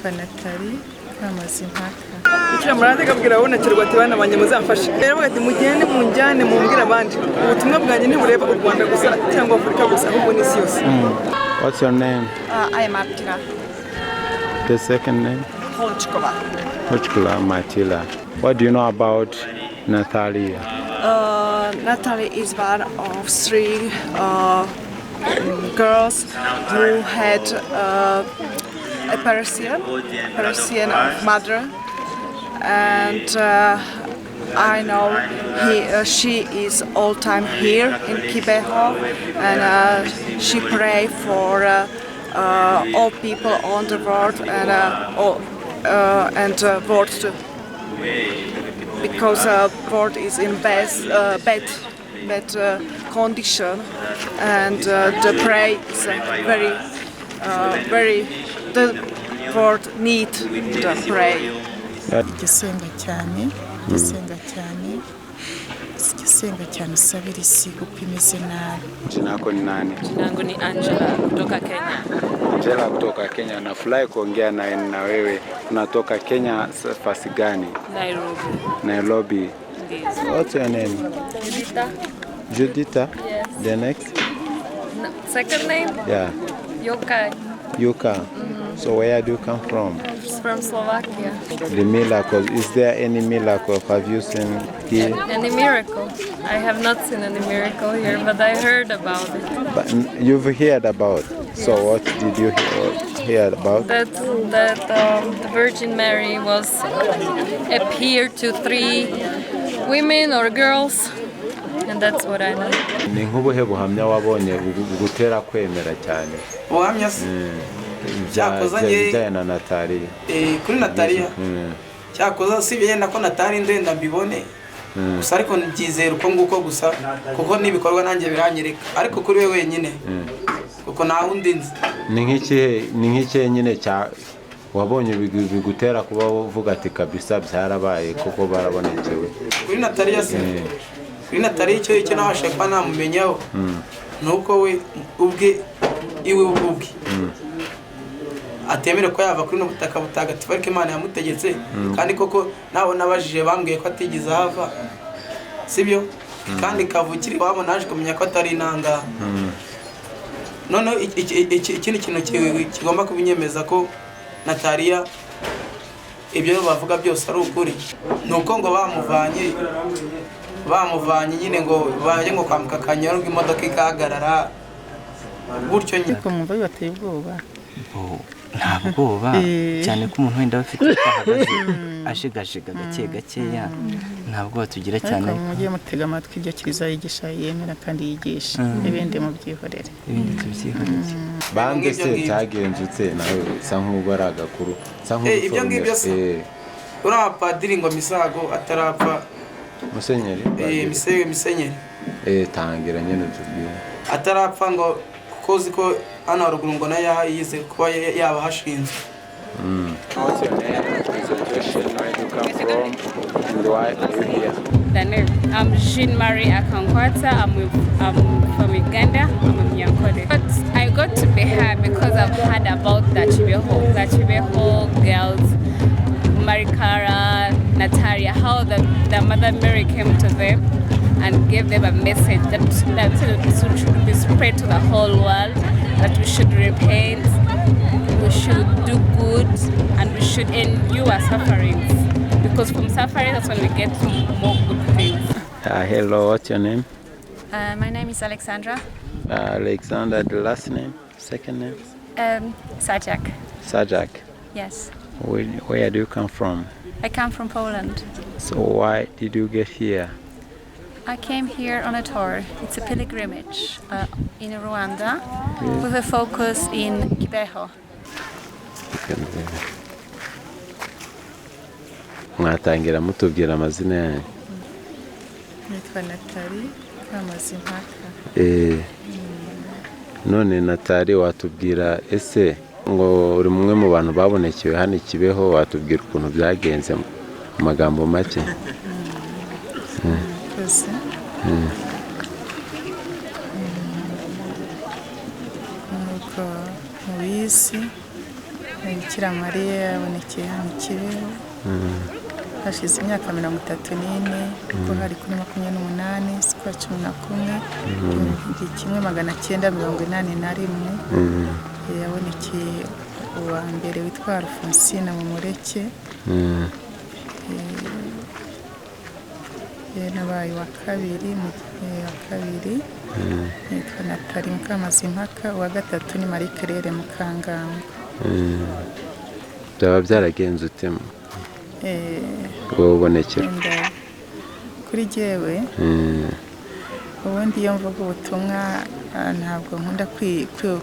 Nitwa Nathalie MUKAMAZIMPAKA. Bikira Mariya akabwira abonekewe ati bana banjye muzamfashe. Rero ati mugende munjyane mumbwire abandi. Ubutumwa bwanjye ntibureba u Rwanda gusa cyangwa Afurika gusa ahubwo n'isi yose. What's your name? I am Abdila. The second name? Hochkova Matila. What do you know about Nathalie? Nathalie is one of three girls who had apparition of mother, and I know she is all time here in Kibeho, and she pray for all people on the world and world too, because world is in bad condition, and the pray is very the world need the pray. Gisenga cyane usabira isi kuko imeze nabi. Jina lako ni nani? Jina langu ni Angela kutoka Kenya. Angela kutoka Kenya. Nafurahi kuongea na wewe. Unatoka Kenya fasi gani? Nairobi. Yes. What's your name? Judita? Yes. The next? No, second name? Yeah. Yuka. So where do you come from? From Slovakia. The miracle. Is there any miracle? Have you seen here? Any miracle? I have not seen any miracle here, but I heard about it. But you've heard about. So what did you hear about? That the Virgin Mary was appeared to 3 women or girls, and that's what I know. Ni nk'ubuhe buhamya wabonye bugutera kwemera cyane? Buhamya Cyakoze na Nathalie. Kuri Nathalie. Cyakoze sibye nako Nathalie ndenda mbibone. Gusa ariko nbyizera uko nguko gusa kuko nibikorwa nanjye biranyereka ariko kuri we wenyine. Kuko naho ndinzi. Ni nk'iki nyine cya wabonye bigutera kuba uvuga ati kabisa byarabaye kuko barabonekewe. Kuri Nathalie kuri Nathalie icyo nabashe kwa namumenyaho. Nuko we ubwe atemere ko yava kuri no butaka butagatifu ariko Imana yamutegetse kandi koko nabo nabajije bambwiye ko atigeze hava sibyo kandi kavukiri wabo naje kumenya ko atari inanga none ikindi kintu kigomba kubinyemeza ko Nathalie ibyo bavuga byose ari ukuri nuko ngo bamuvanye nyine ngo baje ngo kwambuka Kanyoro imodoka ikahagarara gutyo nyine ko mwumva bibateye ubwoba. Ntabwoba cyane ko umuntu wenda bafite ahagaze ashigashiga gakeya ntabwo tugira cyane ko mugiye mutega amatwi ibyo Kiliziya yigisha yemera kandi yigisha ibindi mu byihorere bange se cyagenzutse nawe sa nk'ubwo ari agakuru sa ibyo ngibyo se ura padiri ngo misago atarapfa musenyeri misenyeri tangira nyene tubwiye atarapfa ngo kozi ko hano haruguru ngo nayo yize kuba yaba hashinzwe. What's your name? Where you come from? And why are you here? I'm Jean Marie Akankwata. I'm from Uganda. I'm a MUNYANEZA. But I got to be here because I've heard about the Kibeho girls, Marikara, Natalia, how the Mother Mary came to them and gave them a message that should be spread to the whole world, that we should repent, we should do good, and we should endure sufferings. Because from suffering, that's when we get more good things. Hello, what's your name? My name is Alexandra. Alexandra, the last name? Second name? Sajak. Sajak? Yes. Where do you come from? I come from Poland. So why did you get here? I came here on a tour. It's a pilgrimage in Rwanda with a focus in Kibeho. Mwatangira mutubwira amazina yanyu. Nitwa Nathalie MUKAMAZIMPAKA. None Nathalie watubwira ese ngo uri mumwe mu bantu babonekewe hano Kibeho watubwira ukuntu byagenze mu magambo make. Nuko mubizi Bikira Mariya yabonekeye hano i Kibeho hashize imyaka 34 kuko hari kuri 28 z'ukwa 11 1981 yabonekeye uwa mbere witwa Alphonsine mu Mureke nabaye wa kabiri yitwa Nathalie MUKAMAZIMPAKA, uwa gatatu ni Marie Claire Mukangango. Byaba byaragenze utema ubonekera kuri jewe ubundi iyo mvuga ubutumwa ntabwo nkunda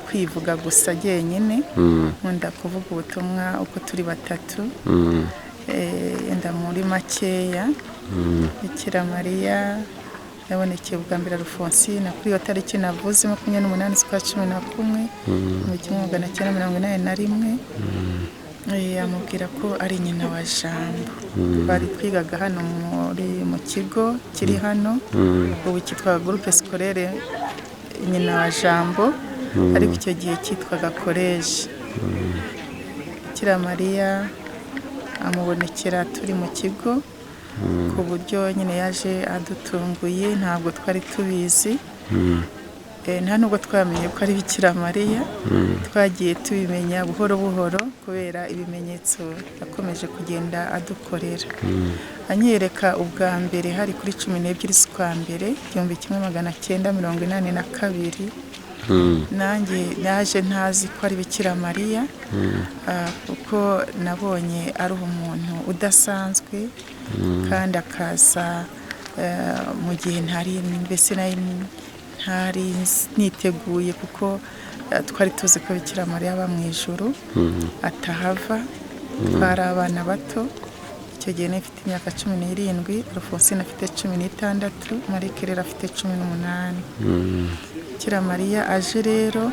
kwivuga gusa jyenyine, nkunda kuvuga ubutumwa uko turi batatu enda muri makeya. Bikira Mariya yabonekeye ubwa mbere Alphonsine kuri iyo tariki navuze 28 z'ukwa 11 mu 1981 amubwira ko ari nyina wa Jambo. Bari twigaga hano mu kigo kiri hano ubu cyitwa groupe scolaire nyina wa Jambo, ariko icyo gihe cyitwaga college. Bikira Mariya amubonekera turi mu kigo ku buryo nyine yaje adutunguye, ntabwo twari tubizi, nta nubwo twamenye ko ari Bikira Mariya, twagiye tubimenya buhoro buhoro kubera ibimenyetso yakomeje kugenda adukorera. Anyereka ubwa mbere hari kuri 12 z'ukwa mbere 1982 nanjye naje ntazi ko ari Bikira Mariya kuko nabonye ari umuntu udasanzwe kandi akaza mu gihe ntari niteguye kuko twari tuzi ko Bikira Mariya aba mu ijuru atahava, twari abana bato. Icyo gihe nifite imyaka 17, Alphonsine afite 16, Marie Claire afite 18. Bikira Mariya aje rero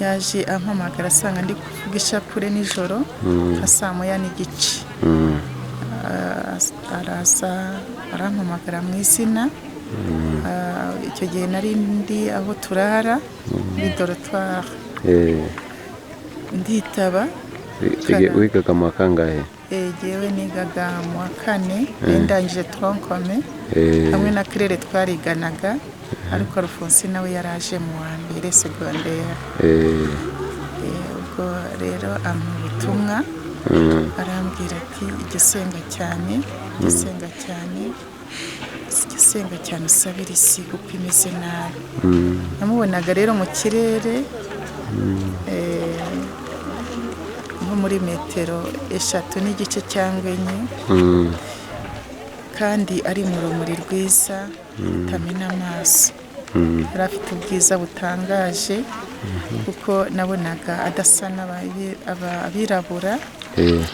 yaje ampamagara asanga ndi kuvuga ishapure nijoro nka 1:30. Araza arampamagara mu izina. Icyo gihe nari ndi aho turara muri dortoir. Nditaba. Wigaga mu kangahe? Jewe nigaga mu wa 4 ndangije troncome hamwe na Claire twariganaga, ariko Alphonsine nawe yaraje mu wa mbere secondaire. Ubwo rero amubutumwa arambwira ati igisenga cyane usabira isi kuko imeze nabi. Namubonaga rero mu kirere nko muri metero 3.5 cyangwa 4, kandi ari mu rumuri rwiza rutamena amaso. Yari afite ubwiza butangaje kuko nabonaga adasa n'abirabura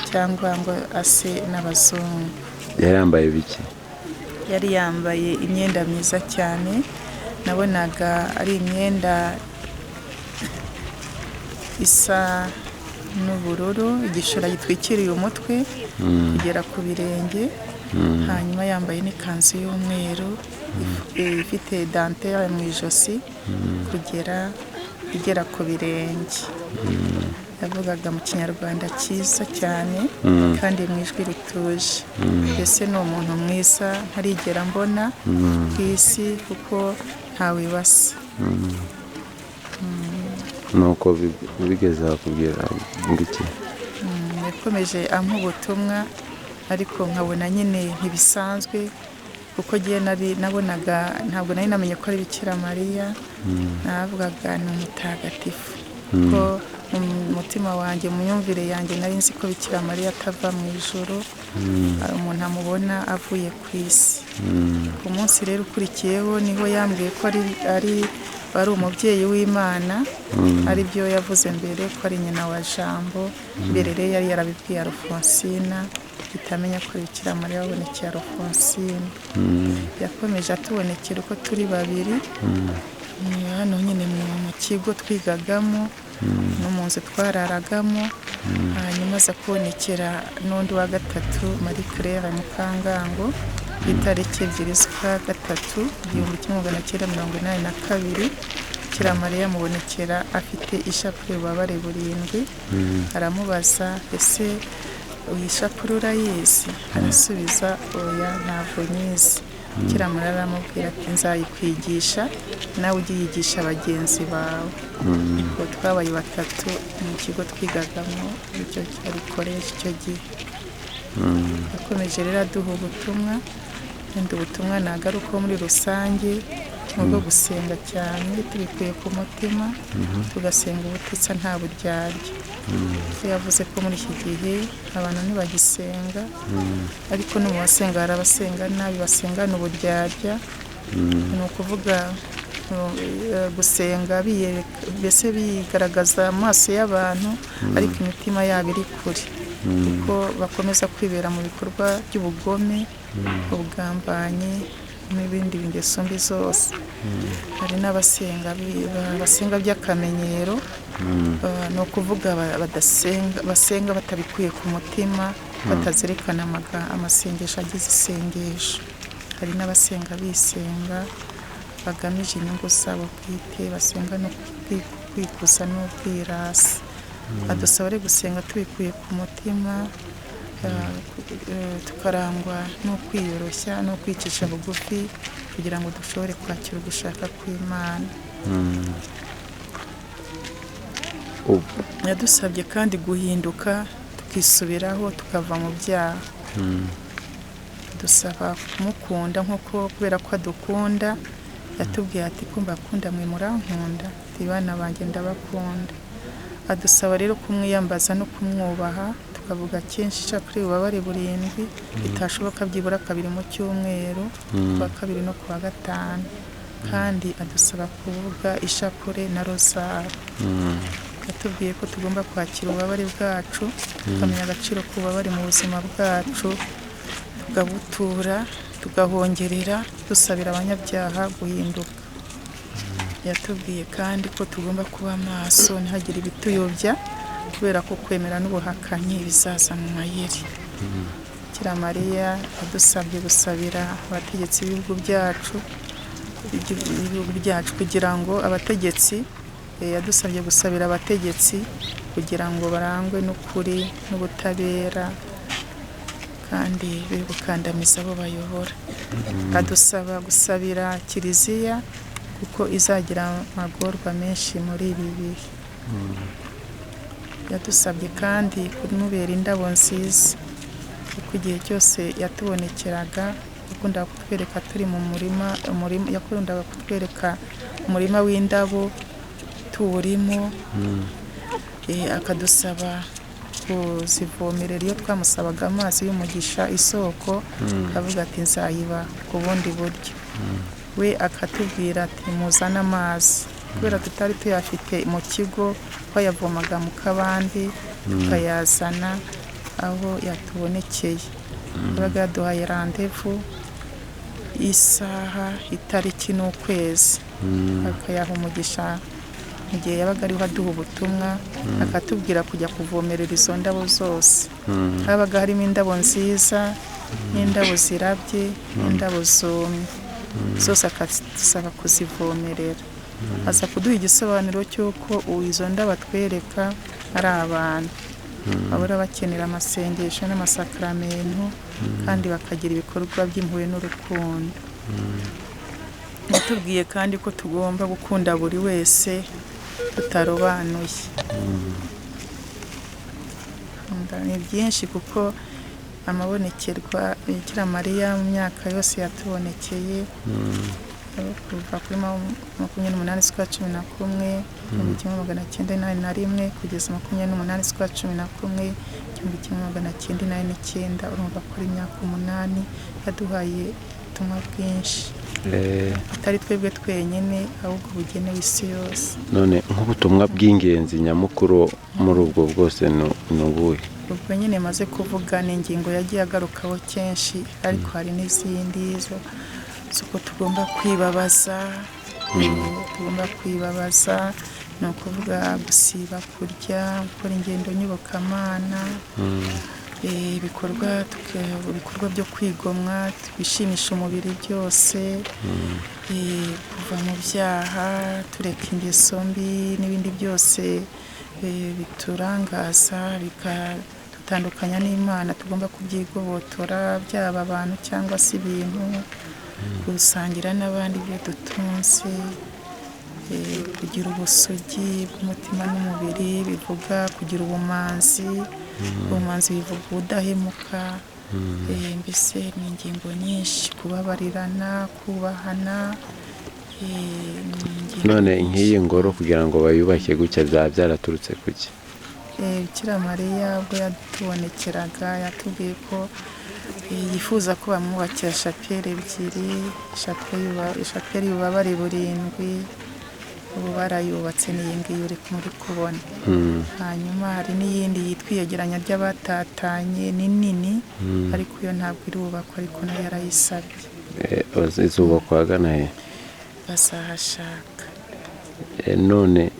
cyangwa ngo ase n'abazungu. Yarambaye biki? Yari yambaye imyenda myiza cyane, nabonaga ari imyenda isa n'ubururu, igishura gitwikiriye umutwe kugera ku birenge, hanyuma yambaye n'ikanzu y'umweru ifite dentelle mu ijosi igera ku birenge. Yavugaga mu Kinyarwanda cyiza cyane kandi mu ijwi rituje. Mbese ni umuntu mwiza ntarigera mbona ku isi kuko ntawe basa. Nuko bigeze akubwira ngiki? Yakomeje ampa ubutumwa, ariko nkabona nyine ntibisanzwe kuko giye nabonaga ntabwo nari namenye ko ari Bikira Mariya. Navugaga ni umutagatifu ko mu mutima wanjye, mu myumvire yanjye nari nzi ko Bikira Mariya atava mu ijoro, umuntu amubona avuye ku isi. Ku munsi rero ukurikiyeho niho yambwiye ko ari umubyeyi w'Imana, ari byo yavuze mbere ko ari nyina wa Jambo. Mbere rero yari yarabibwiye Alphonsine itamenya ko Bikira Mariya yabonekeye Alphonsine. Yakomeje atubonekera uko turi babiri hano nyine mu kigo twigagamo no mu nzu twararagamo. Hanyuma aza kubonekera n'undi wa gatatu, Marie Claire Mukangango, itariki 2 z'ukwa 3 1982. Bikira Mariya mubonekera afite ishapure ububabare burindwi. Aramubaza ese iyi shapure urayizi? Arasubiza oya ntabwo nyizi. Bikira Mariya aramubwira ati nzayikwigisha nawe ujye yigisha bagenzi bawe. Ubwo twabaye batatu mu kigo twigagamo icyo cyarikoresha icyo gihe. Yakomeje rero aduha ubutumwa, kandi ubutumwa nagaruka muri rusange nubwo gusenga cyane tubikuye ku mutima, tugasenga ubutitsa nta buryarya. Yavuze ko muri iki gihe abantu ntibagisenga, ariko no mu basenga hari abasenga nabi, basengana uburyarya. Ni ukuvuga gusenga mbese bigaragaza amaso y'abantu, ariko imitima yabo iri kure, kuko bakomeza kwibera mu bikorwa by'ubugome, ubugambanyi n'ibindi bingeso mbi zose. Hari n'abasenga by'akamenyero, ni ukuvuga basenga batabikuye ku mutima, batazirikana amasengesho agize isengesho. Hari n'abasenga bisenga bagamije inyungu zabo bwite, basenga no kwikuza n'ubwirasi. Adusaba rero gusenga tubikuye ku mutima, tukarangwa no kwiyoroshya no kwicisha bugufi kugira ngo dushobore kwakira ugushaka kw'Imana. Yadusabye kandi guhinduka, tukisubiraho, tukava mu byaha. Dusaba kumukunda nk'uko kubera ko adukunda yatubwiye ati kumva akunda mwe murankunda, ati bana banjye ndabakunda. Adusaba rero kumwiyambaza no kumwubaha, tukavuga kenshi ishapure ububabare burindwi, bitashoboka byibura 2 mu cyumweru, kuwa 2 no kuwa 5. Kandi adusaba kuvuga ishapure na rozari. Yatubwiye ko tugomba kwakira ububabare bwacu, tukamenya agaciro k'ububabare mu buzima bwacu, tugabutura, tugahongerera, dusabira abanyabyaha guhinduka. Yatubwiye kandi ko tugomba kuba maso ntihagire ibituyobya, kubera ko kwemera n'ubuhakanyi bizaza mu mayeri. Bikira Mariya yadusabye gusabira abategetsi b'ibihugu byacu kugira ngo abategetsi yadusabye gusabira abategetsi kugira ngo barangwe n'ukuri n'ubutabera, kandi biri gukandamiza abo bayobora. Adusaba gusabira Kiliziya kuko izagira amagorwa menshi muri ibi bihe. Yadusabye kandi kumubera indabo nziza, kuko igihe cyose yatubonekeraga yakundaga kutwereka turi mu murima, yakundaga kutwereka umurima w'indabo tuwurimo, akadusaba kuzivomerera. Iyo twamusabaga amazi y'umugisha, isoko, akavuga ati nzayiba ku bundi buryo. We akatubwira ati muzana amazi, kubera tutari tuyafite mu kigo, twayavomaga mu kabande tukayazana aho yatubonekeye. Yabaga yaduhaye randevu, isaha, itariki n'ukwezi, akayaha umugisha mu gihe yabaga ariho aduha ubutumwa, akatubwira kujya kuvomerera izo ndabo zose. Habaga harimo indabo nziza n'indabo zirabye n'indabo zumye, zose akadusaba kuzivomerera. Aza kuduha igisobanuro cy'uko izo ndabo atwereka ari abantu bahora bakenera amasengesho n'amasakaramentu, kandi bakagira ibikorwa by'impuhwe n'urukundo. Yatubwiye kandi ko tugomba gukunda buri wese tutarobanuye. Ni byinshi kuko amabonekerwa Bikira Mariya mu myaka yose yatubonekeye, kuva kuri 28 z'ukwa 11 1981 kugeza 28 z'ukwa 11 1989. Urumva ko ari imyaka 8 yaduhaye ubutumwa bwinshi, atari twebwe twenyine, ahubwo bugenewe isi yose. None nk'ubutumwa bw'ingenzi nyamukuru muri ubwo bwose ni ubuhe? Ubwo nyine maze kuvuga ni ingingo yagiye agarukaho kenshi, ariko hari n'izindi z'uko tugomba kwibabaza. Ni ukuvuga gusiba kurya, gukora ingendo nyobokamana, ibikorwa byo kwigomwa bishimisha umubiri byose, kuva mu byaha tureka ingeso mbi n'ibindi byose biturangaza bikadutandukanya n'Imana, tugomba kubyigobotora, byaba abantu cyangwa se ibintu, gusangira n'abandi ibyo dutunze, kugira ubusugi bw'umutima n'umubiri, bivuga kugira ubumanzi bivuga ubudahemuka, mbese ni ingingo nyinshi, kubabarirana, kubahana. None nk'iyi ngoro kugira ngo bayubake gutya byaba byaraturutse kuki? Bikira Mariya ubwo yatubonekeraga yatubwiye ko yifuza ko bamwubakira shapeli ebyiri, shapeli y'ububabare 7, ubu barayubatse n'iyi ngiyi uri kubona. Hanyuma hari n'iyindi yitwa iyegeranya ry'abatatanye, ni nini, ariko yo ntabwo irubakwa, ariko nayo yarayisabye. Izubakwa ahagana he? Bazahashaka. None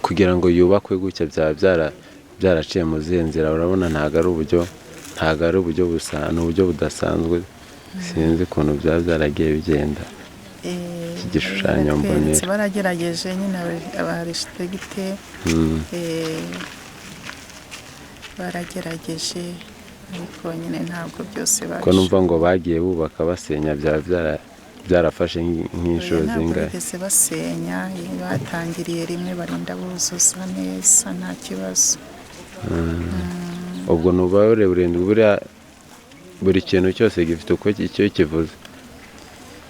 kugira ngo yubakwe gutya byaba byaraciye mu zihe nzira? Urabona ntabwo ari uburyo busa, ni uburyo budasanzwe, sinzi ukuntu byaba byaragiye bigenda. Iki gishushanyo mbonera baragerageje nyine abarishtegite baragerageje, ariko nyine ntabwo byose baje. Ko numva ngo bagiye bubaka basenya, byarafashe nk'inshuro zingahe? Ntabwo bigeze basenya, batangiriye rimwe barinda buzuza neza nta kibazo. Ubwo n'ububabare 7, buri kintu cyose gifite uko icyo kivuze.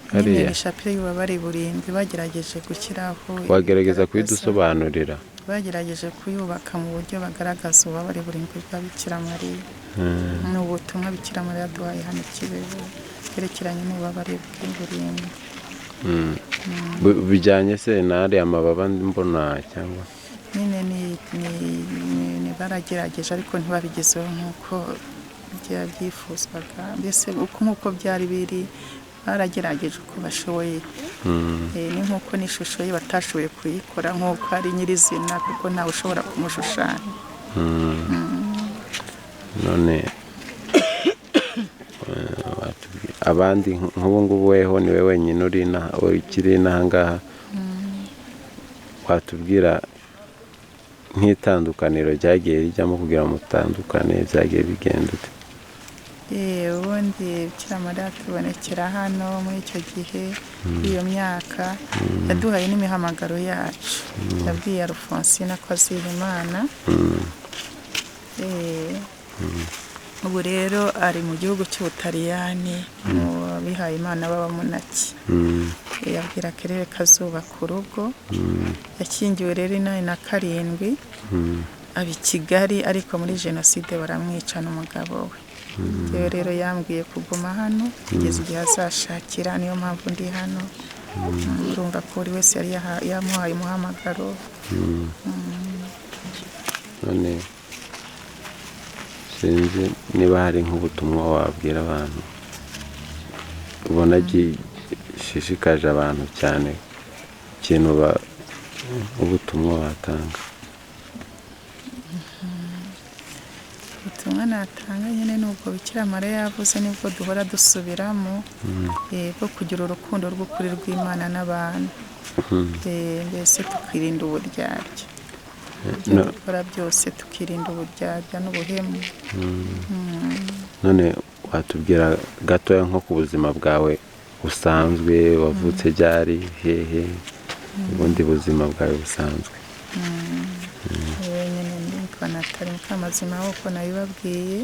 Nyine shapeli y'ububabare 7 bagerageje gushyiraho. Wagerageza kubidusobanurira? Bagerageje kuyubaka mu buryo bagaragaza ububabare 7 bwa Bikira Mariya. Ni ubutumwa Bikira Mariya yaduhaye hano Kibeho bwerekeranye n'ububabare 7. Bijyanye se n'ariya mababa mbona cyangwa? Nyine ni baragerageje ariko ntibabigezeho nk'uko byifuzwaga, mbese nk'uko byari biri, baragerageje uko bashoboye. Ni nk'uko n'ishusho ye batashoboye kuyikora nk'uko ari nyirizina, kuko ntawe ushobora kumushushanya. None abandi nk'ubu ngubu weho niwe wenyine ukiri inaha ngaha, watubwira nk'itandukaniro ryagiye rijyamo kugira ngo mutandukane, byagiye bigenda ute? Ubundi Bikira Mariya tubonekera hano muri icyo gihe, iyo myaka yaduhaye n'imihamagaro yacu. Yabwiye Alphonsine ko aziha Imana. Ubu rero ari mu gihugu cy'Ubutaliyani, mu bihaye Imana b'abamunaki. Yabwira Kerere kazubaka urugo. Yakingiwe rero 7, aba i Kigali, ariko muri jenoside baramwica n'umugabo we. Rero yambwiye kuguma hano kugeza igihe azashakira, niyo mpamvu ndi hano. Urumva ko buri wese yari yamuhaye umuhamagaro. None sinzi niba hari nk'ubutumwa wabwira abantu ubona gishishikaje abantu cyane, ikintu ubutumwa watanga? Ubutumwa natanga nyine nubwo Bikira Mariya yavuze, nibwo duhora dusubiramo, bwo kugira urukundo rw'ukuri rw'Imana n'abantu, mbese tukirinda uburyarya. Dukora byose tukirinda uburyarya n'ubuhemu. None watubwira gatoya nko ku buzima bwawe busanzwe, wavutse ryari, hehe, ubundi buzima bwawe busanzwe? Nyine nitwa Nathalie MUKAMAZIMPAKA uko nabibabwiye.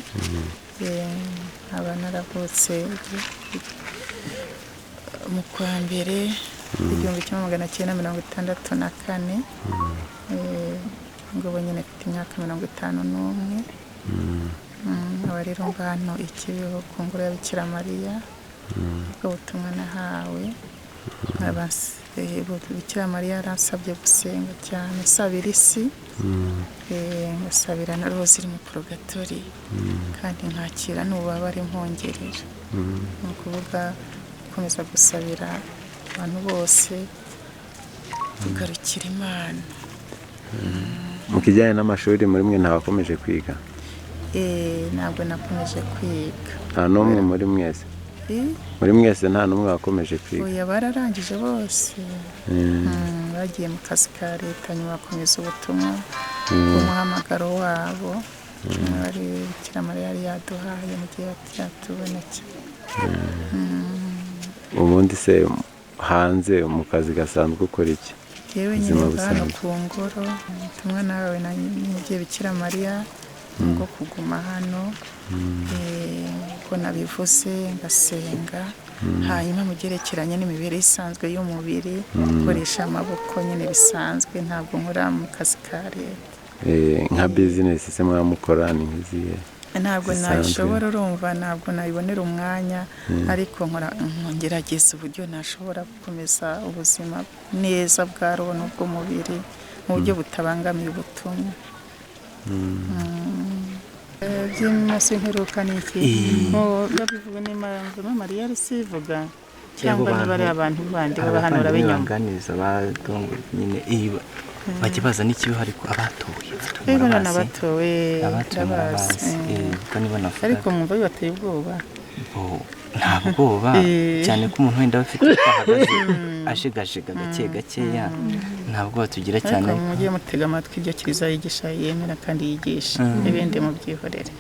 Nkaba naravutse mu kwa mbere 1964. Ngo nyine mfite imyaka 51. Aba rero ngano Kibeho ku ngoro ya Bikira Mariya, ubwo butumwa nahawe. Bikira Mariya yaransabye gusenga cyane, sabira isi, ngasabira na roho ziri mu purgatori, kandi nkakira n'ububabare mpongerera. Ni ukuvuga gukomeza gusabira abantu bose tugarukira Imana. Mu kijyanye n'amashuri muri mwe ntawakomeje kwiga? ntabwo nakomeje kwiga. Nta n'umwe muri mwese nta n'umwe wakomeje kwiga? Oya, bararangije bose. Bagiye mu kazi ka leta nyuma bakomeza ubutumwa umuhamagaro wabo wari Bikira Mariya yari yaduhaye mu gihe yatubonekeye. Ubundi se hanze mu kazi gasanzwe ukora iki? Yewe nyine hano ku ngoro ubutumwa nawe na nyine Bikira Mariya ngo kuguma hano ko nabivuze ngasenga, hanyuma mu byerekeranye n'imibereho isanzwe y'umubiri gukoresha amaboko nyine bisanzwe, ntabwo nkora mu kazi ka leta. Nka bizinesi se mwamukora ni nk'izihe? Ntabwo nayishobora, urumva ntabwo nayibonera umwanya, ariko ngerageza uburyo nashobora gukomeza ubuzima neza bwa roho n'ubw'umubiri mu buryo butabangamiye ubutumwa. By'umunsi mperuka ni iki? Babivuga ni Mariya ari sivuga cyangwa niba ari abantu bandi babahanura b'inyuma? Nyine bajya baza n'ikibeho ariko abatoye ndabazi, ariko mwumva bibateye ubwoba? Nta bwoba, cyane ko umuntu wenda bafite uko ahagaze ashigashiga gake gakeya, nta bwoba tugira cyane. Ariko mujye mutega amatwi ibyo Kiliziya yigisha, yemera kandi yigisha, ibindi mubyihorere.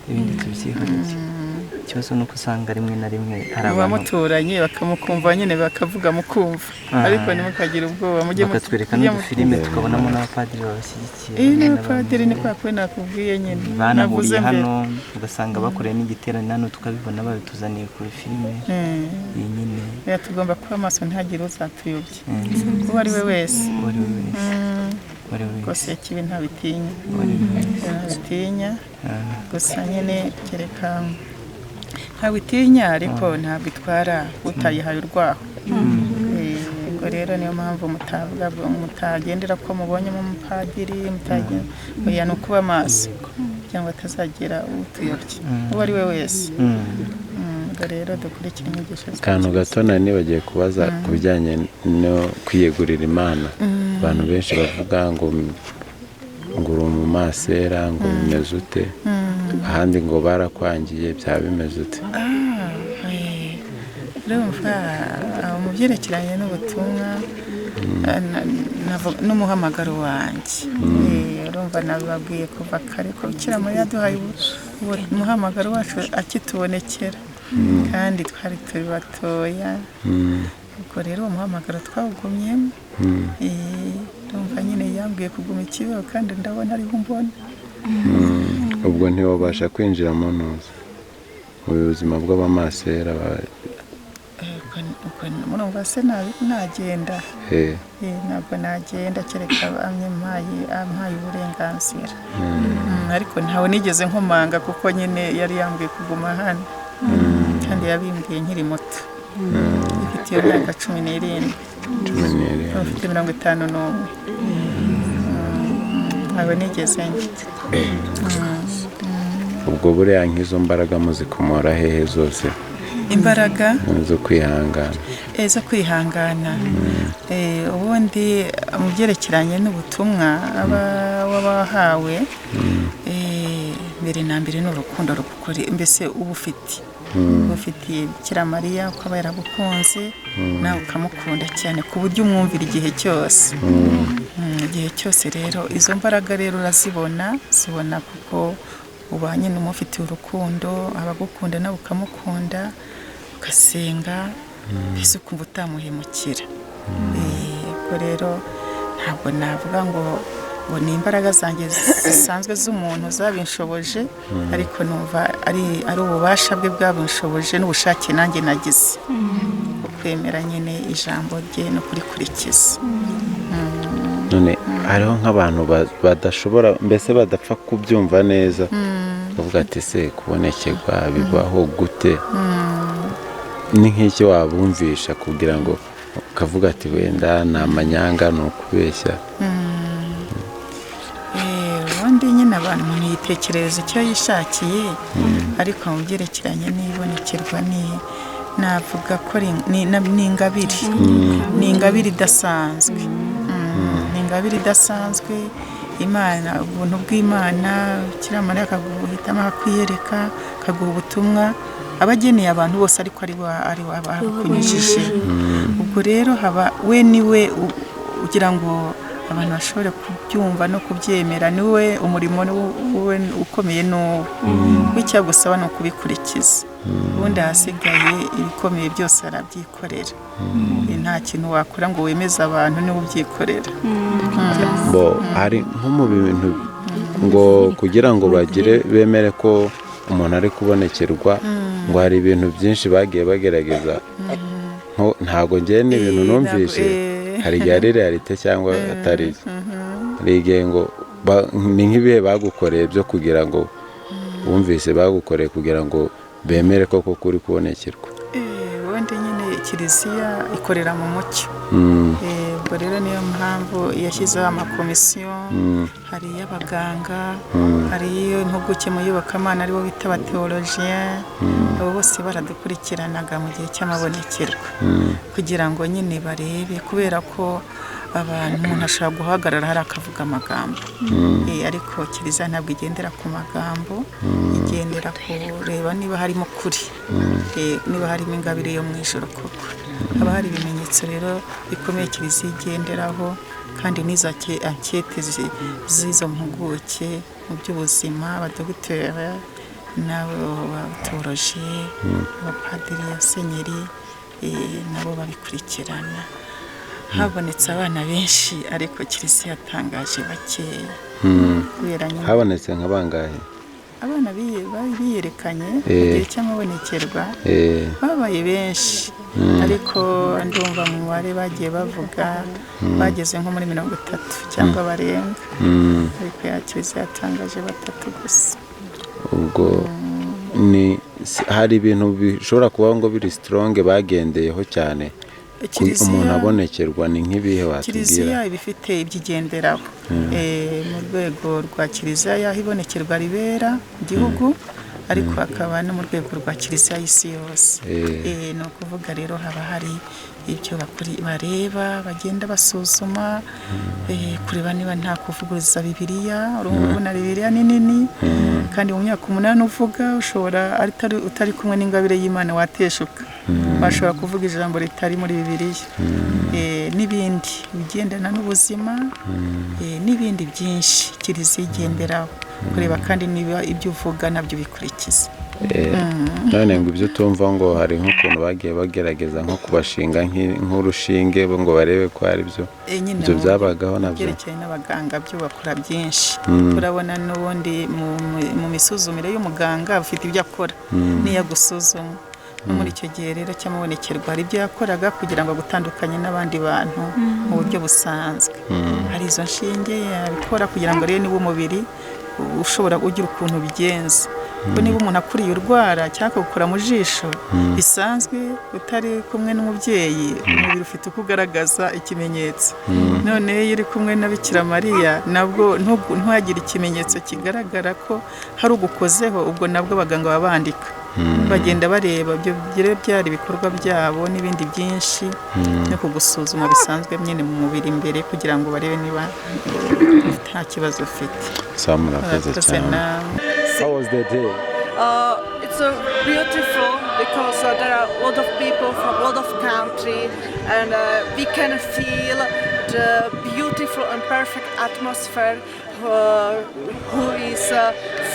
Ikibazo nuko usanga rimwe na rimwe hari abamuturanye bakamukumva nyine bakavuga mukumva, ariko ntimukagire ubwoba. Mujye mutwereka n'udufilime tukabonamo n'abapadiri babashyigikiye. N'abapadiri ni kwa kwe nakubwiye nyine banahuriye hano, ugasanga bakoreye n'igiterane hano tukabibona babituzaniye kuri filime. Iyi nyine tugomba kuba amaso ntihagire uzatuyobya, uwo ari we wese rwose ikibi ntabitinya, gusa nyine kereka ntabitinya, ariko ntabwo itwara utayihaye urwaho. Ubwo rero niyo mpamvu mutagendera ko mubonyemo umupadiri, oya ni ukuba amaso cyangwa atazagira utuyobya uwo ari we wese. Ubwo rero dukurikira inyigisho zacu. Akantu gato nani bagiye kubaza ku bijyanye no kwiyegurira Imana. Abantu benshi bavuga ngo uri umumasera, ngo bimeze ute, ahandi ngo barakwangiye, byaba bimeze ute? Urumva mu byerekeranye n'ubutumwa n'umuhamagaro wanjye, urumva nabibabwiye kuva kare ko Bikira Mariya yaduhaye umuhamagaro wacu akitubonekera, kandi twari turi batoya. Ubwo rero uwo muhamagaro twawugumyemo, urumva nyine yambwiye kuguma ikibeho, kandi ndabona ariho mbona. Ubwo ntiwabasha kwinjira mu ntuza mu buzima bw'abamasera? Murumva se nagenda? Ntabwo nagenda kereka ampaye uburenganzira, ariko ntawe nigeze nkomanga kuko nyine yari yambwiye kuguma hano, kandi yabimbwiye nkiri muto, ifite iyo myaka 17, ufite 51. ntabwo nigeze njya. Ubwo buriya nk'izo mbaraga muzikomora hehe zose? Imbaraga zo kwihangana. Zo kwihangana. Ubundi mu byerekeranye n'ubutumwa wabahawe, mbere na mbere n'urukundo rukuri, mbese ufitiye Bikira Mariya ukaba yarabukunze, nawe ukamukunda cyane ku buryo umwumvira igihe cyose. Igihe cyose rero izo mbaraga rero urazibona kuko ubanye n'umufitiye urukundo, abagukunda nawe ukamukunda, ugasenga, mbese ukumva utamuhemukira. Ubwo rero ntabwo navuga ngo ni imbaraga zanjye zisanzwe z'umuntu zabinshoboje, ariko numva ari ububasha bwe bwabinshoboje n'ubushake nanjye nagize, ukwemera nyine ijambo rye no kurikurikiza. None hariho nk'abantu badashobora, mbese badapfa kubyumva neza, bavuga ati se kubonekerwa bibaho gute? Ni nk'icyo wabumvisha kugira ngo ukavuga ati wenda ni amanyanga, ni ukubeshya? Ubundi nyine abantu umuntu yitekereza icyo yishakiye, ariko mu byerekeranye n'ibonekerwa navuga ko ni ingabire, ni ingabire idasanzwe, ni ingabire idasanzwe Imana ubuntu bw'Imana Bikira Mariya akaguhitamo akakwiyereka akaguha ubutumwa abageneye abantu bose ariko ari abakunyujije. Ubwo rero haba we niwe ugira ngo abantu bashobore kubyumva no kubyemera, niwe umurimo we ukomeye n'uwo icyo gusaba no kubikurikiza, ubundi hasigaye ibikomeye byose arabyikorera. Nta kintu wakora ngo wemeze abantu niwe ubyikorera. Hari nko mu bintu ngo kugira ngo bagire bemere ko umuntu ari kubonekerwa, ngo hari ibintu byinshi bagiye bagerageza, ntago ngiye n'ibintu numvise, hari igihe ari realite cyangwa atari, hari igihe ngo ni nk'ibihe bagukoreye byo kugira ngo wumvise bagukoreye kugira ngo bemere koko kuri kubonekerwa. Ubundi nyine kiliziya ikorera mu mucyo. Ubwo rero niyo mpamvu yashyizeho amakomisiyo, hari iy'abaganga, hari impuguke mu iyobokamana aribo bita abateologien, abo bose baradukurikiranaga mu gihe cy'amabonekerwa kugira ngo nyine barebe, kubera ko umuntu ashobora guhagarara hari akavuga amagambo, ariko kiliziya ntabwo igendera ku magambo, igendera kureba niba harimo kuri, niba harimo ingabire yo mu ijoro koko. Haba hari ibimenyetso rero bikomeye kiliziya igenderaho, kandi n'izo ankete z'izo mpuguke mu by'ubuzima, abadogiteri n'abatoloji, abapadiri, abasenyeri, nabo babikurikirana. Habonetse abana benshi ariko kiliziya yatangaje bakeya. Habonetse nka bangahe? Abana biyerekanye mu gihe cy'amabonekerwa babaye benshi, ariko ndumva mu mubare bagiye bavuga bageze nko muri 30 cyangwa barenga, ariko ya kiliziya yatangaje 3 gusa. Ubwo hari ibintu bishobora kuba ngo biri strong bagendeyeho cyane umuntu abonekerwa, ni nk'ibihe watubwira? Kiliziya ibifite ibyigenderaho mu rwego rwa kiliziya yaho ibonekerwa ribera mu gihugu, ariko hakaba no mu rwego rwa kiliziya y'isi yose. Ni ukuvuga rero haba hari ibyo bareba, bagenda basuzuma, kureba niba nta kuvuguruza Bibiliya. Urabona Bibiliya ni nini, kandi mu myaka 8 uvuga ushobora utari kumwe n'ingabire y'Imana wateshuka, bashobora kuvuga ijambo ritari muri Bibiliya, n'ibindi bigendana n'ubuzima, n'ibindi byinshi kiliziya igenderaho, kureba kandi niba ibyo uvuga nabyo bikurikiza. None ngo ibyo tumva ngo hari nk'ukuntu bagiye bagerageza nko kubashinga nk'urushinge ngo barebe ko ari byo, ibyo byabagaho nabyo? Byerekeye n'abaganga byo bakora byinshi. Turabona n'ubundi mu misuzumire y'umuganga ufite ibyo akora niyo gusuzuma. Muri icyo gihe rero cy'amabonekerwa hari ibyo yakoraga kugira ngo gutandukanye n'abandi bantu mu buryo busanzwe. Hari izo nshinge yabikora kugira ngo rero niba umubiri ushobora ugira ukuntu bigenza, ko niba umuntu akuriye urwara cyangwa gukora mu jisho bisanzwe utari kumwe n'umubyeyi, umubiri ufite uko ugaragaza ikimenyetso. None iyo uri kumwe na Bikira Mariya nabwo ntugire ikimenyetso kigaragara ko hari ugukozeho, ubwo nabwo abaganga babandika, bagenda bareba ibyo byari ibikorwa byabo n'ibindi byinshi, no kugusuzuma bisanzwe nyine mu mubiri imbere kugira ngo barebe niba nta kibazo ufite. Murakoze cyane. How was the day? It's beautiful because there are a lot of people from a lot of country, and we can feel the beautiful and perfect atmosphere who is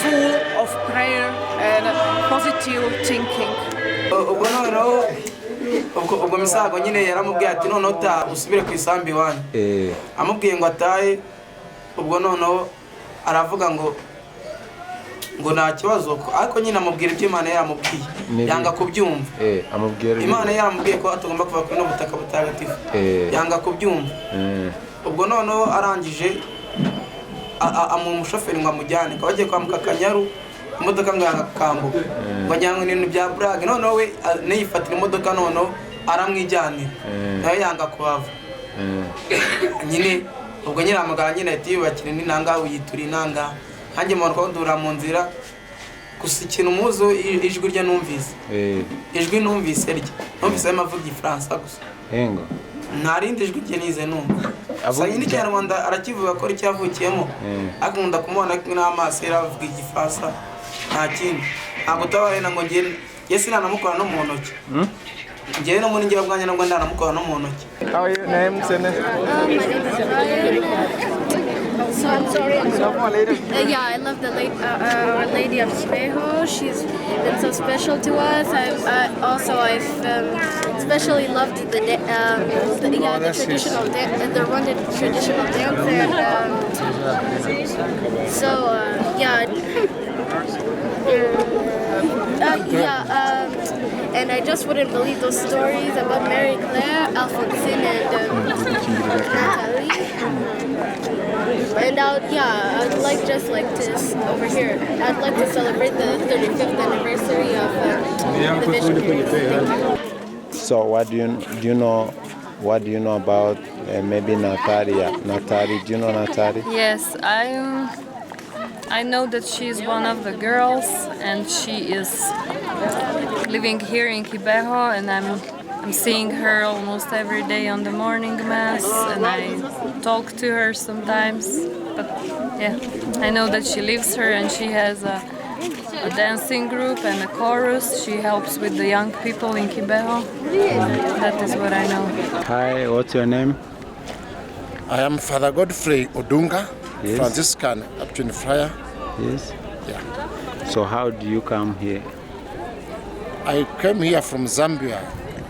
full of prayer and positive thinking. ubwo misago nyine yaramubwiye ati noneho usubire ku isambi wanyu, amubwiye ngo atahe. Ubwo noneho aravuga ngo nta kibazo, ariko nyine amubwira ibyo Imana yaramubwiye, yanga kubyumva. Imana yaramubwiye ko atagomba kuva kuri n'ubutaka butagatifu, yanga kubyumva. Ubwo noneho arangije umushoferi ngo amujyane, ko bagiye kwambuka Akanyaru, imodoka ngo yanga kukambuka, ngo ajyanwe n'ibintu bya burage. Noneho we niyifatira imodoka, noneho aramwijyanira, nawe yanga kuhava. Nyine ubwo nyine amagara nyine ati yubakire n'inanga, uyitura inanga. Hanjye mu rwandura mu nzira gusa ikintu muzo ijwi rye numvise, ijwi numvise rye, numvise amavuga Igifaransa gusa, nta rindi jwi rye nize numva. gusa nyine ikinyarwanda arakivuga ko icyavukiyemo akunda kumubona n'amaso yaravuga igifasa nta kindi ntabwo utabarena ngo ngiye sinanamukora no mu ntoki ngiye no muri ngira bwanjye nabwo ndanamukora no mu ntoki. How are you? Name, Sene? My name is Ryan. So I'm sorry. Yeah, I love the Our Lady of Kibeho. She's been so special to us. I've especially loved the traditional dance, the Rwandan traditional dance, and and I just wouldn't believe those stories about Mary Claire, Alphonsine, and Nathalie. And I'd like just like this over here. I'd like to celebrate the 35th anniversary of the missionaries. So what do you know? What do you know about maybe Nathalie? Nathalie, do you know Nathalie? Yes, I know that she is one of the girls, and she is living here in Kibeho, and I'm seeing her almost every day on the morning mass, and I talk to her sometimes. But yeah, I know that she lives here, and she has a dancing group and a chorus. She helps with the young people in Kibeho. That is what I know. Hi, what's your name? I am Father Godfrey Odunga, yes. Franciscan Baptist Friar. Yes. Yeah. So how do you come here? I came here from Zambia.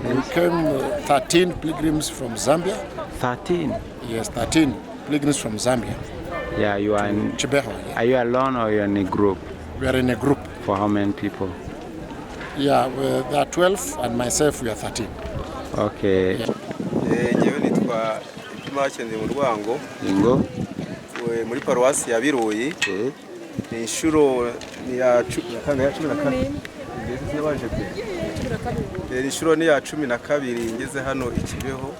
Yes. We came 13 pilgrims from Zambia. 13? Yes, 13 pilgrims from Zambia. Yeah, you are in Kibeho. Yeah. Are you alone or you are in a group? We are in a group. For how many people? Yeah, there are 12 and myself we are 13. Okay. Njyewe nitwa Imakenze mu Rwango. Ingo. Muri paruwasi ya Biroyi. Inshuro ni ya 12. Inshuro ni ya 12 ngeze hano ikibeho.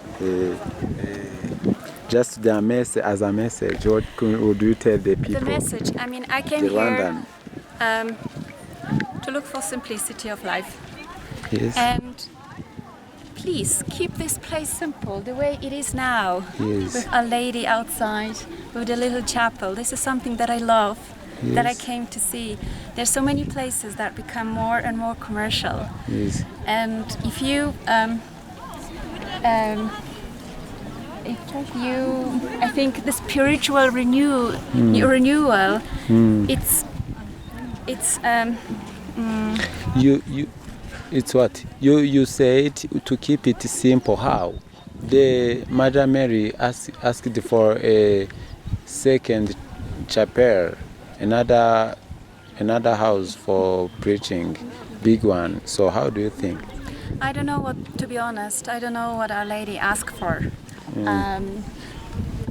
Just as a message, what would you tell the people? The message, I mean, I came here to look for simplicity of life. Yes. And please keep this place simple, the way it is now. Yes. With a lady outside, with a little chapel. This is something that I love, yes. that I came to see. There's so many places that become more and more commercial. Yes. And if you I think the spiritual renewal, it's what you said to keep it simple. How the Mother Mary asked for a second chapel, another house for preaching, big one. So how do you think? I don't know to be honest, I don't know what Our Lady asked for.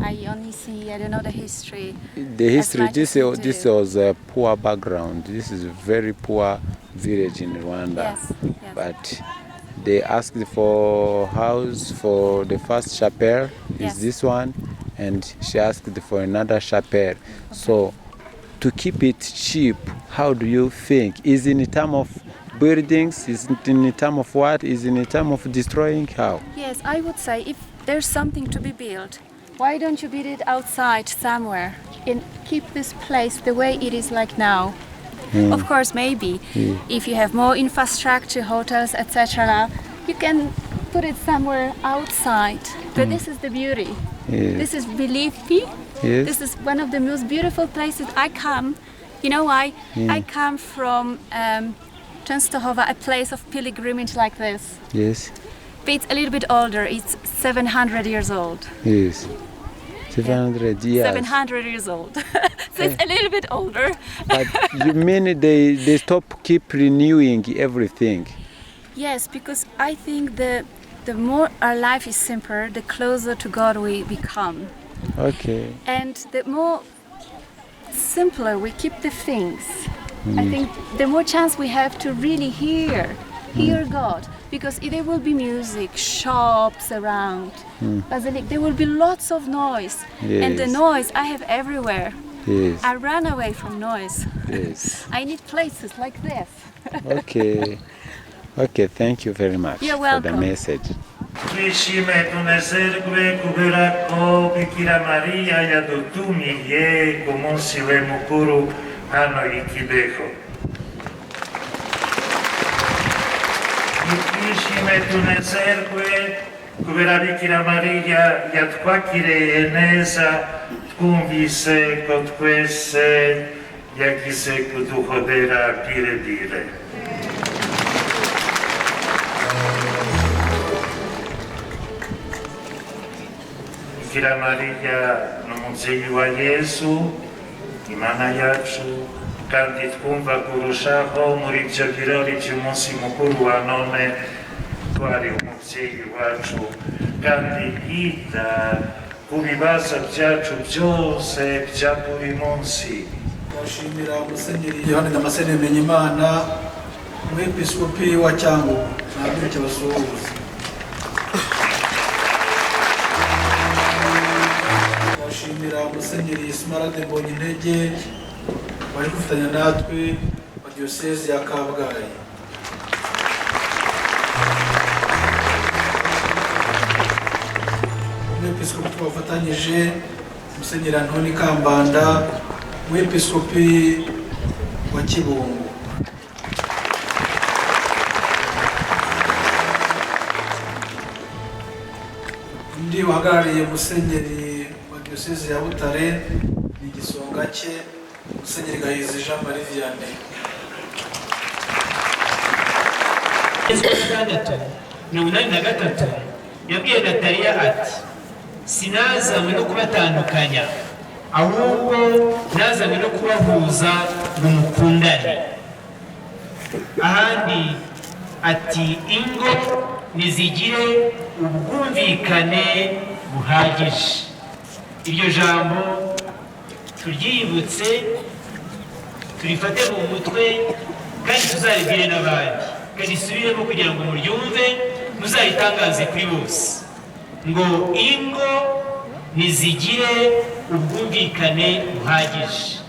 I only see, I don't know the history. The history, this was a poor background. This is a very poor village in Rwanda. Yes, yes. But they asked for house for the first chapel, yes. is this one, and she asked for another chapel. Okay. So to keep it cheap, how do you think? Is it in terms of buildings? Is it in terms of what? Is it in terms of destroying? How? Yes, I would say if there's something to be built, why don't you build it outside somewhere and keep this place the way it is like now? Of course, maybe if you have more infrastructure, hotels, etc., you can put it somewhere outside. But this is the beauty. This is, believe me, this is one of the most beautiful places I come. You know why? I come from Częstochowa, a place of pilgrimage like this. Yes. But it's a little bit older. It's 700 years old. Yes. 700 years. 700 years old. So it's a little bit older. But you mean they keep renewing everything? Yes, because I think the more our life is simpler, the closer to God we become. Okay. And the more simpler we keep the things, I think the more chance we have to really hear God. Because there will be music, shops around, basilic, there will be lots of noise. Yes. And the noise I have everywhere. Yes. I run away from noise. Yes. I need places like this. Okay. Okay, thank you very much You're for welcome. the message. twishime tunezerwe kubera ko Bikira Mariya yadutumiye ku munsi we mukuru hano i Kibeho. Twishime tunezerwe kubera Bikira Mariya yatwakiriye neza, twumvise ko twese yagize kuduhodera birebire. Bikira Mariya ni umubyeyi wa Yesu, Imana yacu, kandi twumva kurushaho muri ibyo birori by'umunsi mukuru wa none ko ari umubyeyi wacu kandi yita ku bibazo byacu byose bya buri munsi. Ndashimira Musenyeri Yohani Damascene Menyimana, umwepiskopi wa Cyangugu, nabyo cyabasuhuza. Ndashimira Musenyeri Smaragde Mbonyintege bari gufatanya natwe wa Diyoseze ya Kabgayi. Umwepiskopi twafatanyije Musenyeri Antoni Kambanda, umwepiskopi wa Kibungo. Undi uhagarariye Musenyeri wa Diyoseze ya Butare ni igisonga cye, Musenyeri Gahizi Jean Marie Vianney. Yabwiye Nathalie ati sinazanywe no kubatandukanya, ahubwo nazanywe no kubahuza ngo mukundane. Ahandi ati ingo nizigire ubwumvikane buhagije. Iryo jambo turyibutse, turifate mu mutwe kandi tuzaribwire n'abandi, kandi subiremo kugira ngo muryumve, muzayitangaze kuri bose ngo ingo nizigire ubwumvikane buhagije.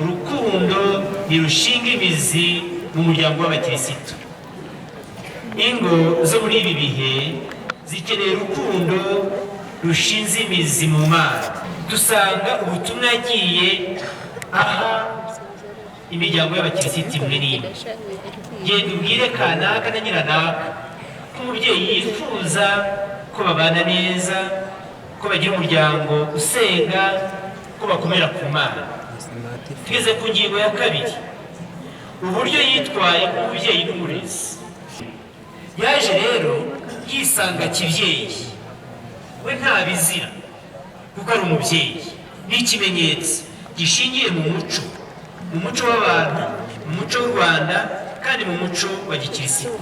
Urukundo nirushinga imizi mu muryango w'abakirisitu. Ingo zo muri ibi bihe zikeneye urukundo rushinze imizi mu Mana. Dusanga ubutumwa yagiye aha imiryango y'abakirisitu imwe n'imwe. Genda ubwire kanaka na nyiranaka ko umubyeyi yifuza ko babana neza, ko bagira umuryango usenga, ko bakomera ku Mana. Tugeze ku ngingo ya kabiri, uburyo yitwaye nk'umubyeyi n'umurezi. Yaje rero yisanga kibyeyi, we nta bizira kuko ari umubyeyi. Ni ikimenyetso gishingiye mu muco w'abantu, mu muco w'u Rwanda kandi mu muco wa gikirisitu.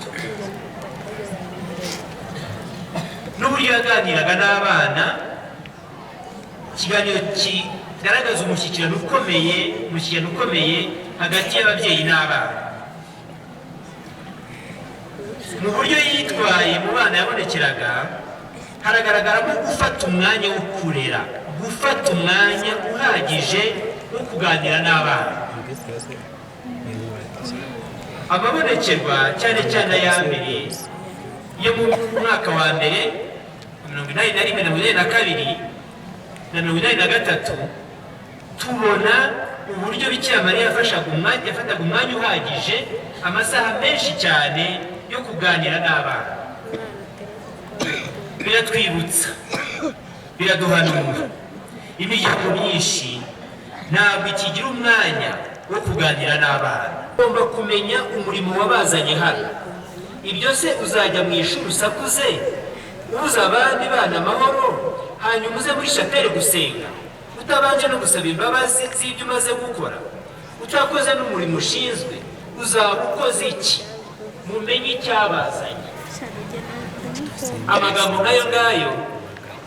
N'uburyo yaganiraga n'abana, ikiganiro kigaragaza umushyikirano ukomeye hagati y'ababyeyi n'abana. Mu buryo yitwaye mu bana yabonekeraga haragaragaramo gufata umwanya wo kurera, gufata umwanya uhagije wo kuganira n'abana. Amabonekerwa cyane cyane aya mbere yo mu mwaka wa mbere 1981 na 1982 na 1983, tubona uburyo Bikira Mariya yafataga umwanya uhagije, amasaha menshi cyane yo kuganira n'abana. Biratwibutsa, biraduhanura. Imiryango myinshi ntabwo ikigira umwanya wo kuganira n'abana. Ugomba kumenya umurimo wabazanye hano. Ibyo se uzajya mu ishuri usakuze, ubuza abandi bana amahoro, hanyuma uze muri chapelle gusenga, utabanje no gusaba imbabazi z'ibyo umaze gukora, utakoze n'umurimo ushinzwe, uzaba ukoze iki? Mumenye icyabazanye. Amagambo nk'ayo ngayo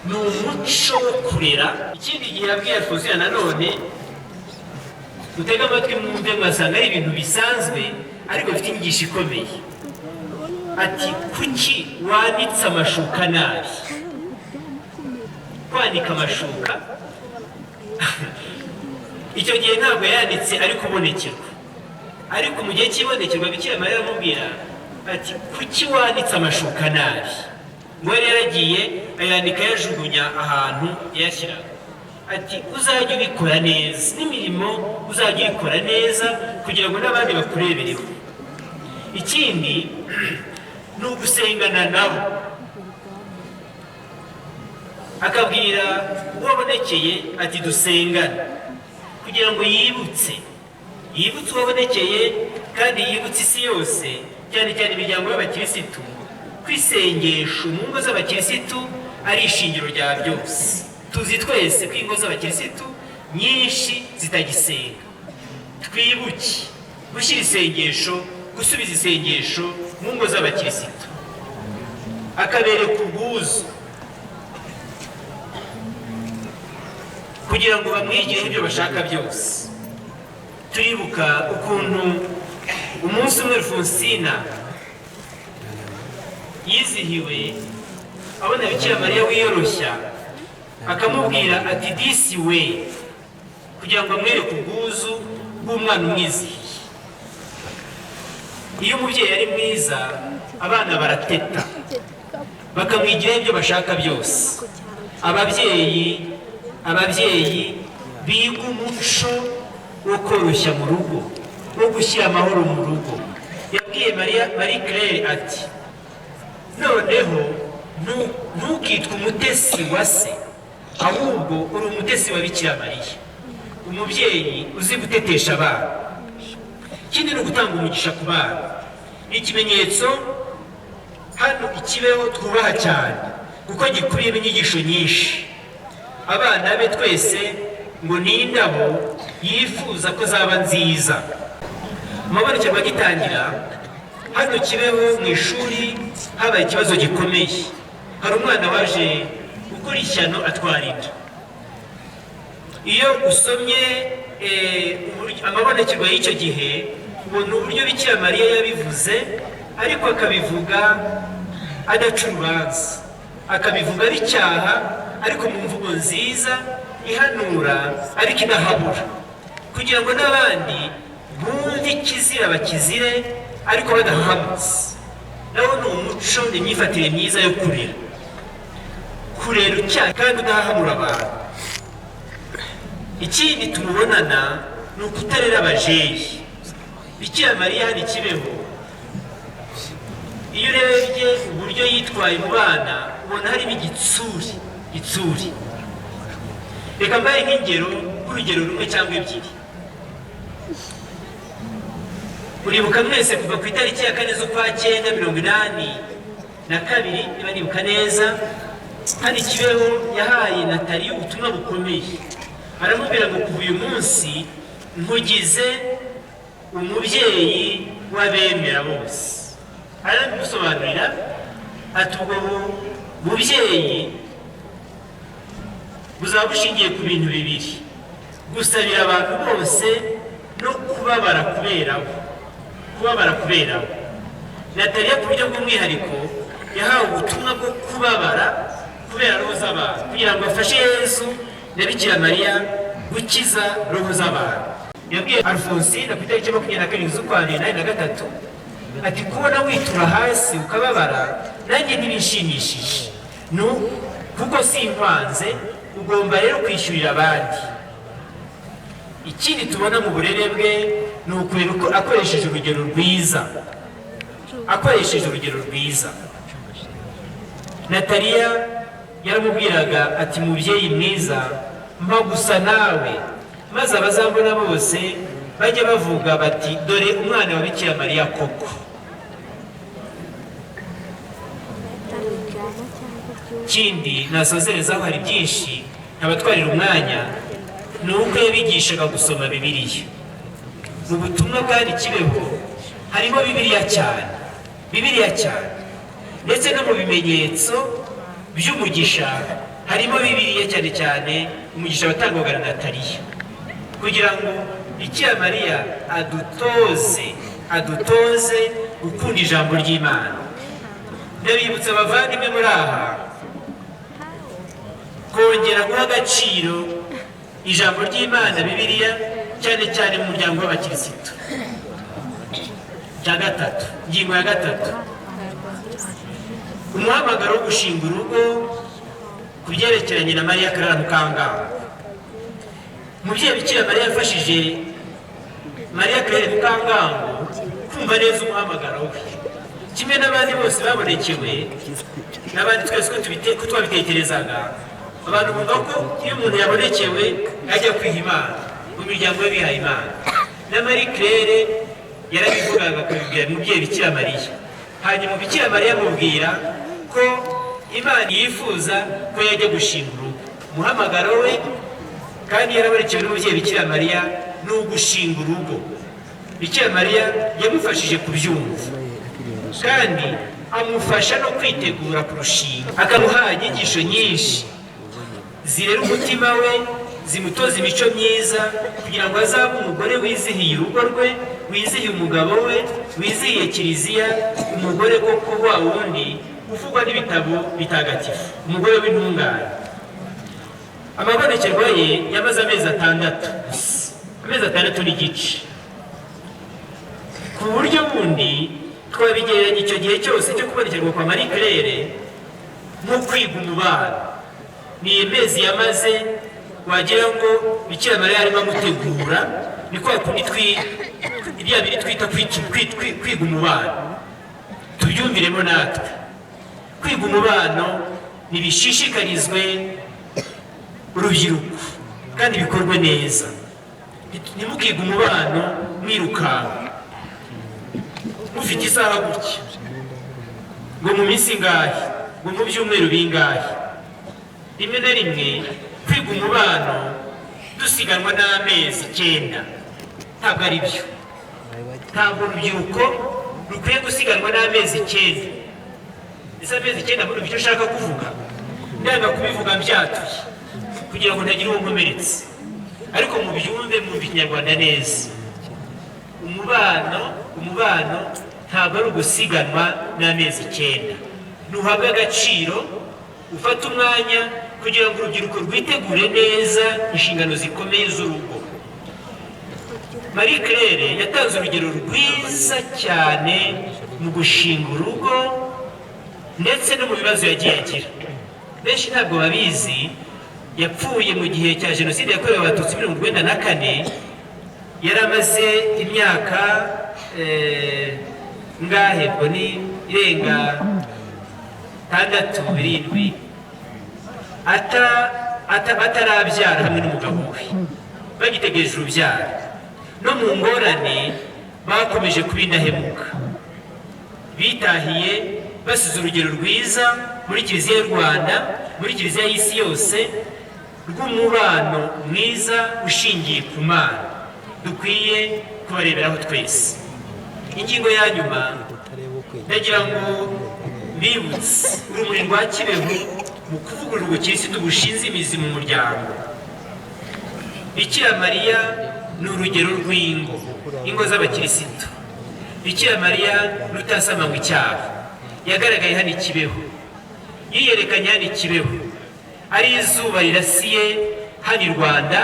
ni umuco wo kurera. Ikindi gihe yabwiye Alphonsine nanone, utega amatwi mwumve mwasanga ari ibintu bisanzwe ariko bifite inyigisho ikomeye. Ati kuki wanitse amashuka nabi? Kwanika amashuka icyo gihe ntabwo yanitse ari kubonekerwa, ariko mu gihe cy'ibonekerwa Bikira Mariya aramubwira ati kuki wanitse amashuka nabi? ngo yari yaragiye ayandika yajugunya ahantu yashyiraga ati uzajya ubikora neza n'imirimo uzajya ubikora neza kugira ngo n'abandi bakurebereho. Ikindi ni ugusengana nabo, akabwira uwo abonekeye ati dusengane kugira ngo yibutse uwo abonekeye kandi yibutse isi yose, cyane cyane imiryango y'abakirisitu, kwisengesha mu ngo z'abakirisitu ari ishingiro rya byose. Tuzi twese ko ingo z'abakirisitu nyinshi zitagisenga. Twibuke gushyira isengesho, gusubiza isengesho mu ngo z'abakirisitu, akabereka ubwuzu kugira ngo bamwigireho ibyo bashaka byose. Turibuka ukuntu umunsi umwe Alfonsina yizihiwe abona Bikira Mariya wiyoroshya, akamubwira ati disi we, kugira ngo amwereke ubwuzu bw'umwana umwizihiye. Iyo umubyeyi ari mwiza abana barateta bakamwigiraho ibyo bashaka byose. Ababyeyi biga umuco wo koroshya mu rugo, wo gushyira amahoro mu rugo. Yabwiye Marie Claire ati noneho ntukitwe umutesi wa se, ahubwo uri umutesi wa Bikira Mariya, umubyeyi uzi gutetesha abana. Ikindi ni ugutanga umugisha ku bana. Ni ikimenyetso hano ikibeho twubaha cyane kuko gikubiyemo inyigisho nyinshi. Abana be twese ngo ni indabo yifuza ko zaba nziza. Amabonekerwa agitangira hano Kibeho mu ishuri habaye ikibazo gikomeye. Hari umwana waje gukora ishyano atwara inda. Iyo usomye amabonekerwa y'icyo gihe ubona uburyo Bikira Mariya yabivuze, ariko akabivuga adaca urubanza, akabivuga bicyaha ariko mu mvugo nziza ihanura ariko inahabura, kugira ngo n'abandi bumve ikizira bakizire ariko badahamutse. Nawo ni umuco, ni imyifatire myiza yo kurera icyaha kandi udahamura abantu. Ikindi tumubonana ni ukutarera abajeyi. Bikira Mariya hano Kibeho, iyo urebye uburyo yitwaye mu bana ubona harimo igitsuri. Reka mbaye nk'urugero rumwe cyangwa ebyiri. Uribuka mwese kuva ku itariki ya 4 z'ukwa-9/82 niba nibuka neza, hano Kibeho yahaye Nathalie ubutumwa bukomeye. Aramubwira ngo kuva uyu munsi nkugize umubyeyi w'abemera bose. Aramusobanurira ati ubwo bubyeyi buzaba bushingiye ku bintu bibiri: gusabira abantu bose no kubabara kuberaho. Nathalie ku buryo bw'umwihariko yahawe ubutumwa bwo kubabara kubera roho z'abantu, kugira ngo afashe Yesu na Bikira Mariya gukiza roho z'abantu. Yabwiye Alfonsina ku itariki 27 z'ukwa-83 ati kubona witura hasi ukababara nanjye ntibinshimishije, kuko sinkwanze, ugomba rero kwishyurira abandi. Ikindi tubona mu burere bwe ni uko akoresheje urugero rwiza. Nathalie yaramubwiraga ati mubyeyi mwiza, mpa gusa nawe, maze abazambona bose bajya bavuga bati dore umwana wa Bikira Mariya koko. Ikindi nasozerezaho, hari byinshi ntabatwarira umwanya, ni uko yabigishaga gusoma Bibiliya. Mu butumwa bwari Kibeho harimo Bibiliya cyane, ndetse no mu bimenyetso by'umugisha harimo Bibiliya cyane cyane umugisha watangwaga na Nathalie, kugira ngo Bikira Mariya adutoze gukunda ijambo ry'Imana. Ndabibutsa abavandimwe muri aha kongera guha agaciro ijambo ry'Imana Bibiliya, cyane cyane mu muryango w'abakirisitu. Ingingo ya 3, umuhamagaro wo gushinga urugo ku byerekeranye na Mariya Karara Mukangango. Umubyeyi Bikira Mariya yafashije Mariya Karara Mukangango kumva neza umuhamagaro we, kimwe n'abandi bose babonekewe n'abandi twese ko twabitekerezaga. Abantu bumva ko iyo umuntu yabonekewe ajya kwiha Imana mu miryango ye bihaye Imana, na Marie Claire yarabivugaga akabibwira umubyeyi Bikira Mariya. Hanyuma Bikira Mariya amubwira ko Imana yifuza ko yajya gushinga urugo. Umuhamagaro we kandi yarabonekewe n'umubyeyi Bikira Mariya ni ugushinga urugo. Bikira Mariya yamufashije kubyumva kandi amufasha no kwitegura kurushinga, akamuha inyigisho nyinshi zirera umutima we, zimutoza imico myiza kugira ngo azabe umugore wizihiye urugo rwe, wizihiye umugabo we, wizihiye kiliziya, umugore koko wa wundi uvugwa n'ibitabo bitagatifu, umugore w'intungane. Amabonekerwa ye yamaze amezi 6 n'igice. Ku buryo bundi twabigereranya icyo gihe cyose cyo kubonekerwa kwa Marie Claire nko kwiga umubano. Ni amezi yamaze wagira ngo Bikira Mariya arimo amutegura, ni kwa kundi ibya biri twita kwiga umubano. Tubyumviremo natwe, kwiga umubano nibishishikarizwe urubyiruko kandi bikorwe neza. Nimukiga umubano mwirukanka mufite isaha gutya ngo mu minsi ngahe, ngo mu byumweru bingahe. Rimwe na rimwe kwiga umubano dusiganwa n'amezi 9, ntabwo ari byo. Ntabwo urubyiruko rukwiye gusiganwa n'amezi 9. Ese amezi 9 muri icyo ushaka kuvuga? Ndanga kubivuga byatuye kugira ngo ntagire uwo nkomeretse, ariko mu byumve mu Kinyarwanda neza. Umubano ntabwo ari ugusiganwa n'amezi 9. Ntuhabwe agaciro, ufata umwanya kugira ngo urubyiruko rwitegure neza inshingano zikomeye z'urugo. Marie Claire yatanze urugero rwiza cyane mu gushinga urugo ndetse no mu bibazo yagiye agira. Benshi ntabwo babizi, yapfuye mu gihe cya Jenoside yakorewe Abatutsi 1994. Yari amaze imyaka ngahe ngo ni irenga 6-7 atarabyara hamwe n'umugabo we, bagitegereje urubyaro. No mu ngorane bakomeje kuba indahemuka, bitahiye basize urugero rwiza muri Kiliziya y'u Rwanda, muri Kiliziya y'isi yose, rw'umubano mwiza ushingiye ku Mana dukwiye kubareberaho twese. Ingingo ya nyuma ndagira ngo bibutse urumuri rwa Kibeho mu kuvugurura ubukirisitu bushinze imizi mu muryango. Bikira Mariya ni urugero rw'ingo, ingo z'abakirisitu. Bikira Mariya rutasamanywe icyaha, yagaragaye hano i Kibeho, yiyerekanye hano i Kibeho, ari izuba rirasiye hano i Rwanda,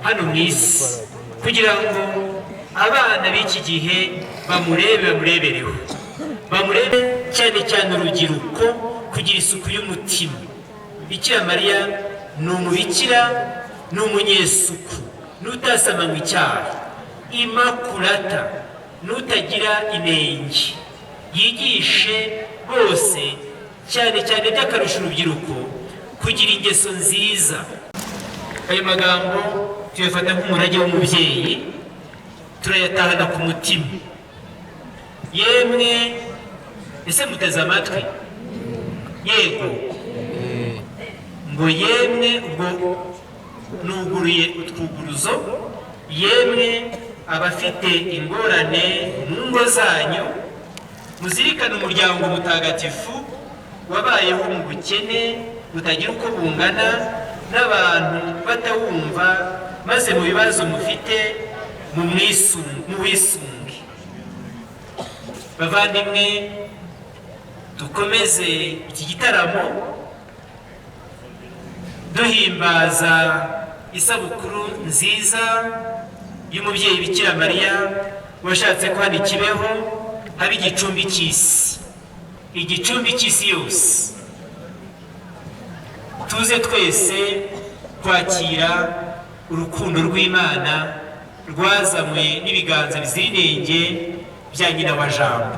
hano mu isi, kugira ngo abana b'iki gihe bamurebereho, bamurebe cyane cyane urubyiruko kugira isuku y'umutima. Bikira Mariya ni umubikira, ni umunyesuku, n'utasamanywe icyaha, imakurata, n'utagira inenge. Yigishe bose cyane cyane by'akarusho urubyiruko kugira ingeso nziza. Ayo magambo tuyafata nk'umurage w'umubyeyi, turayatahana ku mutima. Yemwe ese muteze amatwi? Yego. Ngo yemwe ubwo nuguruye utwuguruzo, yemwe abafite ingorane mu ngo zanyu, muzirikane umuryango mutagatifu wabayeho mu bukene butagira uko bungana, n'abantu batawumva, maze mu bibazo mufite mu wisunge. Bavandimwe, dukomeze iki gitaramo duhimbaza isabukuru nziza y'umubyeyi Bikira Mariya washatse ko hano i Kibeho haba igicumbi cy'isi. igicumbi cy'isi yose. Tuze twese kwakira urukundo rw'Imana rwazanywe n'ibiganza bizira inenge bya nyina wa Jambo.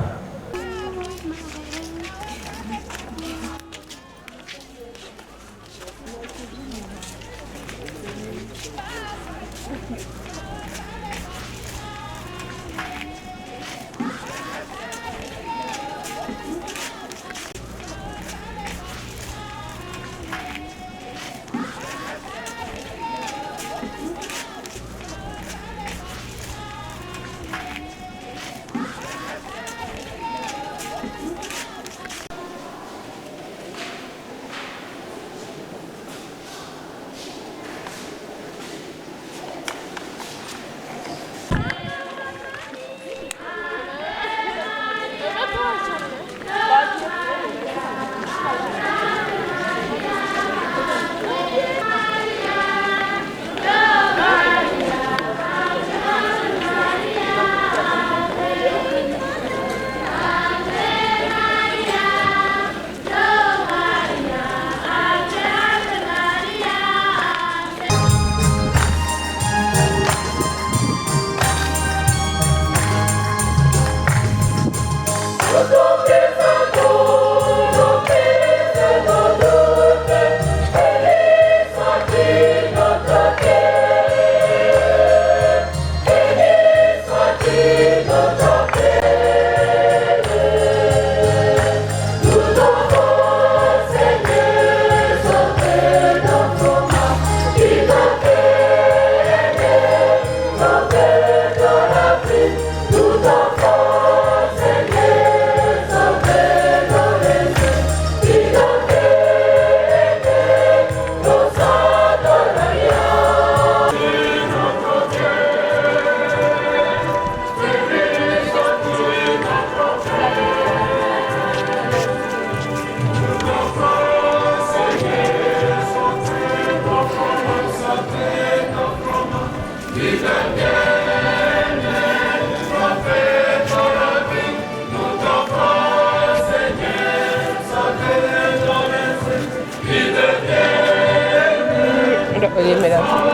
Primera.